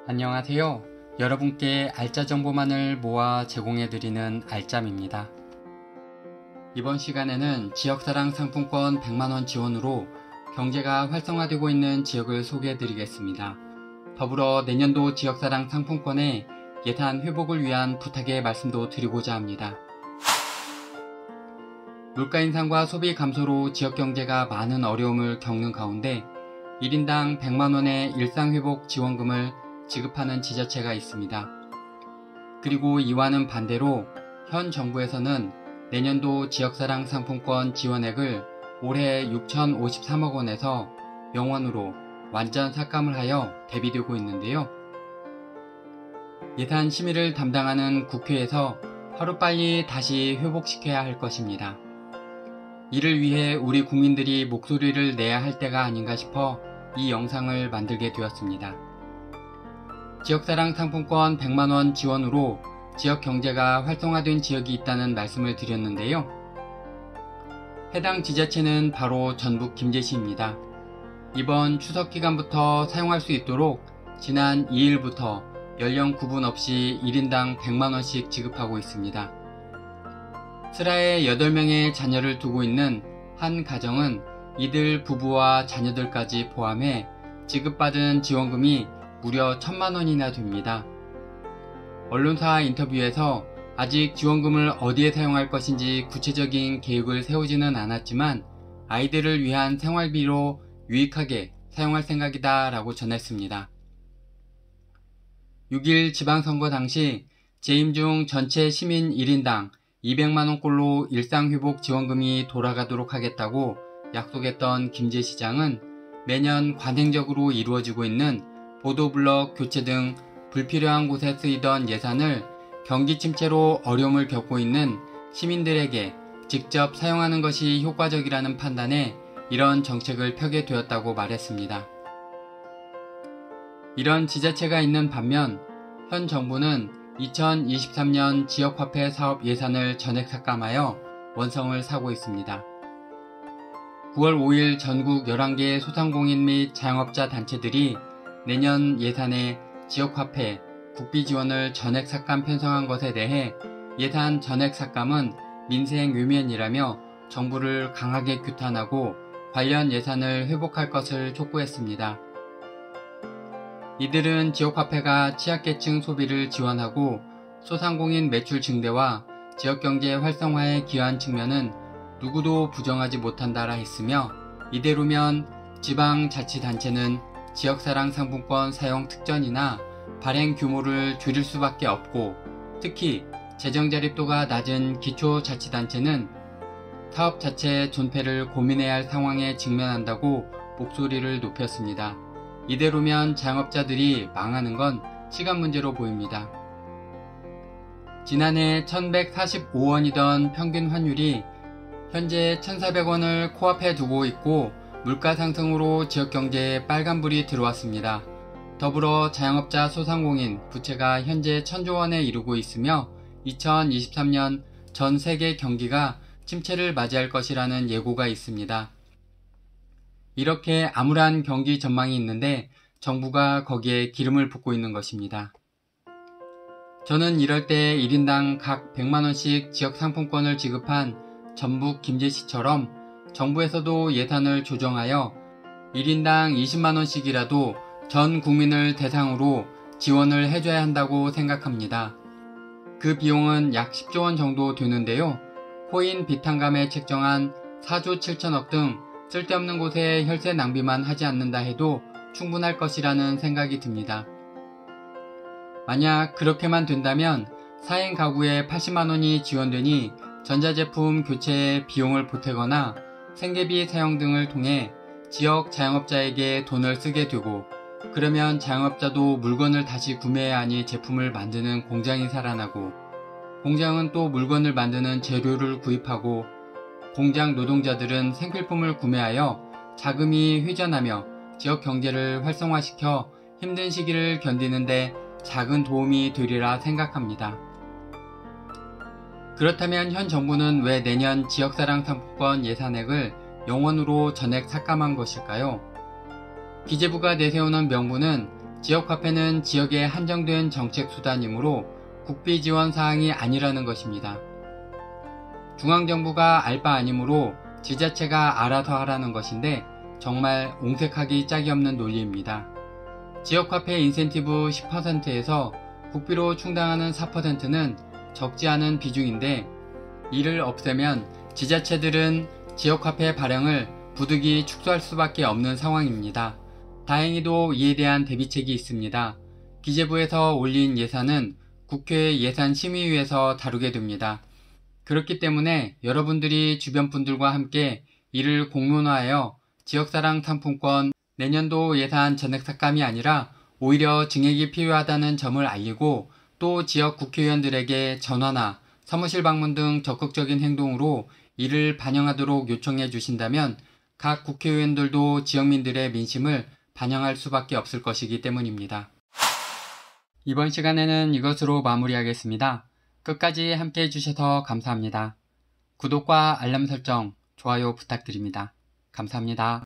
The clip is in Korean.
안녕하세요. 여러분께 알짜 정보만을 모아 제공해드리는 알짬입니다. 이번 시간에는 지역사랑 상품권 100만원 지원으로 경제가 활성화되고 있는 지역을 소개해드리겠습니다. 더불어 내년도 지역사랑 상품권의 예산 회복을 위한 부탁의 말씀도 드리고자 합니다. 물가 인상과 소비 감소로 지역 경제가 많은 어려움을 겪는 가운데 1인당 100만원의 일상회복 지원금을 지급하는 지자체가 있습니다. 그리고 이와는 반대로 현 정부에서는 내년도 지역사랑 상품권 지원액을 올해 6,053억 원에서 0원으로 완전 삭감을 하여 대비되고 있는데요. 예산 심의를 담당하는 국회에서 하루빨리 다시 회복시켜야 할 것입니다. 이를 위해 우리 국민들이 목소리를 내야 할 때가 아닌가 싶어 이 영상을 만들게 되었습니다. 지역사랑 상품권 100만원 지원으로 지역 경제가 활성화된 지역이 있다는 말씀을 드렸는데요. 해당 지자체는 바로 전북 김제시입니다. 이번 추석 기간부터 사용할 수 있도록 지난 2일부터 연령 구분 없이 1인당 100만원씩 지급하고 있습니다. 슬하에 8명의 자녀를 두고 있는 한 가정은 이들 부부와 자녀들까지 포함해 지급받은 지원금이 무려 1,000만원이나 됩니다. 언론사 인터뷰에서 아직 지원금을 어디에 사용할 것인지 구체적인 계획을 세우지는 않았지만 아이들을 위한 생활비로 유익하게 사용할 생각이다 라고 전했습니다. 6일 지방선거 당시 재임 중 전체 시민 1인당 200만원꼴로 일상회복 지원금이 돌아가도록 하겠다고 약속했던 김제시장은 매년 관행적으로 이루어지고 있는 보도블럭 교체 등 불필요한 곳에 쓰이던 예산을 경기 침체로 어려움을 겪고 있는 시민들에게 직접 사용하는 것이 효과적이라는 판단에 이런 정책을 펴게 되었다고 말했습니다. 이런 지자체가 있는 반면 현 정부는 2023년 지역화폐 사업 예산을 전액 삭감하여 원성을 사고 있습니다. 9월 5일 전국 11개 소상공인 및 자영업자 단체들이 내년 예산에 지역화폐, 국비 지원을 전액 삭감 편성한 것에 대해 예산 전액 삭감은 민생 외면이라며 정부를 강하게 규탄하고 관련 예산을 회복할 것을 촉구했습니다. 이들은 지역화폐가 취약계층 소비를 지원하고 소상공인 매출 증대와 지역경제 활성화에 기여한 측면은 누구도 부정하지 못한다라 했으며 이대로면 지방자치단체는 지역사랑 상품권 사용 특전이나 발행 규모를 줄일 수밖에 없고 특히 재정자립도가 낮은 기초자치단체는 사업 자체 존폐를 고민해야 할 상황에 직면한다고 목소리를 높였습니다. 이대로면 자영업자들이 망하는 건 시간 문제로 보입니다. 지난해 1,145원이던 평균 환율이 현재 1,400원을 코앞에 두고 있고 물가 상승으로 지역경제에 빨간불이 들어왔습니다. 더불어 자영업자 소상공인 부채가 현재 1,000조 원에 이르고 있으며 2023년 전 세계 경기가 침체를 맞이할 것이라는 예고가 있습니다. 이렇게 암울한 경기 전망이 있는데 정부가 거기에 기름을 붓고 있는 것입니다. 저는 이럴 때 1인당 각 100만원씩 지역상품권을 지급한 전북 김제시처럼 정부에서도 예산을 조정하여 1인당 20만원씩이라도 전 국민을 대상으로 지원을 해줘야 한다고 생각합니다. 그 비용은 약 10조 원 정도 되는데요. 코인 비탄감에 책정한 4조 7천억 등 쓸데없는 곳에 혈세 낭비만 하지 않는다 해도 충분할 것이라는 생각이 듭니다. 만약 그렇게만 된다면 4인 가구에 80만원이 지원되니 전자제품 교체에 비용을 보태거나 생계비 사용 등을 통해 지역 자영업자에게 돈을 쓰게 되고 그러면 자영업자도 물건을 다시 구매해야 하니 제품을 만드는 공장이 살아나고 공장은 또 물건을 만드는 재료를 구입하고 공장 노동자들은 생필품을 구매하여 자금이 회전하며 지역 경제를 활성화시켜 힘든 시기를 견디는데 작은 도움이 되리라 생각합니다. 그렇다면 현 정부는 왜 내년 지역사랑 상품권 예산액을 0원으로 전액 삭감한 것일까요? 기재부가 내세우는 명분은 지역화폐는 지역에 한정된 정책 수단이므로 국비 지원 사항이 아니라는 것입니다. 중앙정부가 알 바 아니므로 지자체가 알아서 하라는 것인데 정말 옹색하기 짝이 없는 논리입니다. 지역화폐 인센티브 10%에서 국비로 충당하는 4%는 적지 않은 비중인데 이를 없애면 지자체들은 지역화폐 발행을 부득이 축소할 수밖에 없는 상황입니다. 다행히도 이에 대한 대비책이 있습니다. 기재부에서 올린 예산은 국회 예산심의위에서 다루게 됩니다. 그렇기 때문에 여러분들이 주변 분들과 함께 이를 공론화하여 지역사랑 상품권 내년도 예산 전액 삭감이 아니라 오히려 증액이 필요하다는 점을 알리고 또 지역 국회의원들에게 전화나 사무실 방문 등 적극적인 행동으로 이를 반영하도록 요청해 주신다면 각 국회의원들도 지역민들의 민심을 반영할 수밖에 없을 것이기 때문입니다. 이번 시간에는 이것으로 마무리하겠습니다. 끝까지 함께 해주셔서 감사합니다. 구독과 알람 설정, 좋아요 부탁드립니다. 감사합니다.